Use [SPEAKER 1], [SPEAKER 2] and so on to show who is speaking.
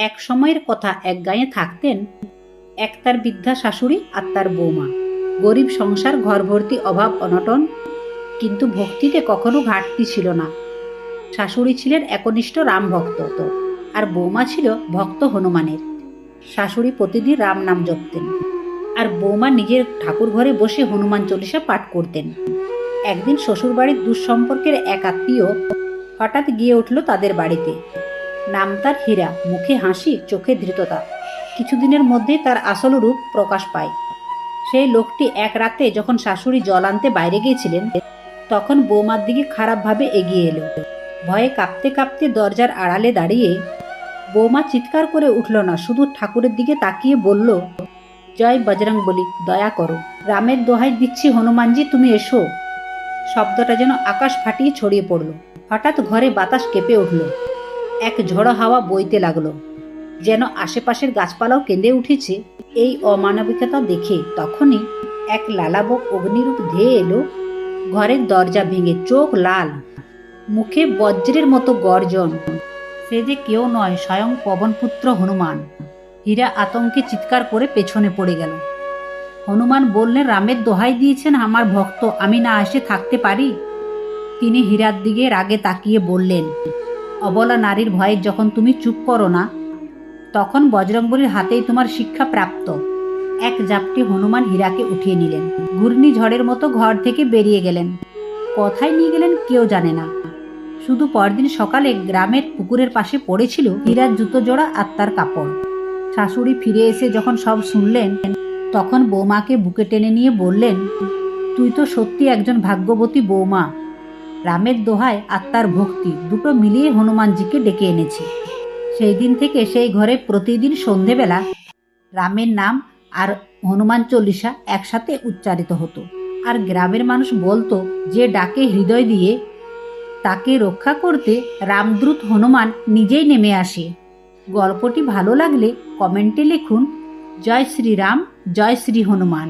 [SPEAKER 1] এক সময়ের কথা, এক গাঁয়ে থাকতেন এক তার বৃদ্ধা শাশুড়ি আর তার বৌমা। গরিব সংসার, ঘর ভর্তি অভাব অনটন, কিন্তু ভক্তিতে কখনো ঘাটতি ছিল না। শাশুড়ি ছিলেন একনিষ্ঠ রাম ভক্ত, আর বৌমা ছিল ভক্ত হনুমানের। শাশুড়ি প্রতিদিন রাম নাম জপতেন, আর বৌমা নিজের ঠাকুর ঘরে বসে হনুমান চল্লিশা পাঠ করতেন। একদিন শ্বশুরবাড়ির দুঃসম্পর্কের এক আত্মীয় হঠাৎ গিয়ে উঠল তাদের বাড়িতে। নাম তার হীরা, মুখে হাসি, চোখে ধৃততা। কিছুদিনের মধ্যেই তার আসল রূপ প্রকাশ পায়। সেই লোকটি এক রাতে যখন শাশুড়ি জল আনতে বাইরে গিয়েছিলেন, তখন বৌমার দিকে খারাপভাবে এগিয়ে এলো। ভয়ে কাঁপতে কাঁপতে দরজার আড়ালে দাঁড়িয়ে বৌমা চিৎকার করে উঠল না, শুধু ঠাকুরের দিকে তাকিয়ে বলল, জয় বজরংবলী, দয়া করো, রামের দোহাই দিচ্ছি হনুমানজি, তুমি এসো। শব্দটা যেন আকাশ ফাটিয়ে ছড়িয়ে পড়ল। হঠাৎ ঘরে বাতাস কেঁপে উঠল, এক ঝড়ো হাওয়া বইতে লাগলো, যেন আশেপাশের গাছপালাও কেঁদে উঠেছে এই অমানবিকতা দেখে। তখনই এক লালাবক অগ্নিরূপ ধেয়ে এলো ঘরের দরজা ভেঙে, চোখ লাল, মুখে বজ্রের মতো গর্জন। সে যে কেউ নয়, স্বয়ং পবনপুত্র হনুমান। হীরা আতঙ্কে চিৎকার করে পেছনে পড়ে গেল। হনুমান বললেন, রামের দোহাই দিয়েছেন আমার ভক্ত, আমি না এসে থাকতে পারি? তিনি হীরার দিকে রাগে তাকিয়ে বললেন, অবলা নারীর ভয়ে যখন তুমি চুপ করো না, তখন বজরংবলীর হাতেই তোমার শিক্ষা প্রাপ্ত। এক ঝাপটে হনুমান হীরাকে উঠিয়ে নিলেন, ঘূর্ণিঝড়ের মতো ঘর থেকে বেরিয়ে গেলেন। কোথায় নিয়ে গেলেন কেউ জানে না। শুধু পরদিন সকালে গ্রামের পুকুরের পাশে পড়েছিল হীরার জুতো জোড়া আর তার কাপড়। শাশুড়ি ফিরে এসে যখন সব শুনলেন, তখন বৌমাকে বুকে টেনে নিয়ে বললেন, তুই তো সত্যি একজন ভাগ্যবতী বৌমা। রামের দোহাই আর তার ভক্তি দুটো মিলিয়ে হনুমানজিকে ডেকে এনেছে। সেই দিন থেকে সেই ঘরে প্রতিদিন সন্ধেবেলা রামের নাম আর হনুমান চল্লিশা একসাথে উচ্চারিত হতো। আর গ্রামের মানুষ বলতো, যে ডাকে হৃদয় দিয়ে তাকে রক্ষা করতে রামদূত হনুমান নিজেই নেমে আসে। গল্পটি ভালো লাগলে কমেন্টে লিখুন, জয় শ্রীরাম, জয় শ্রী হনুমান।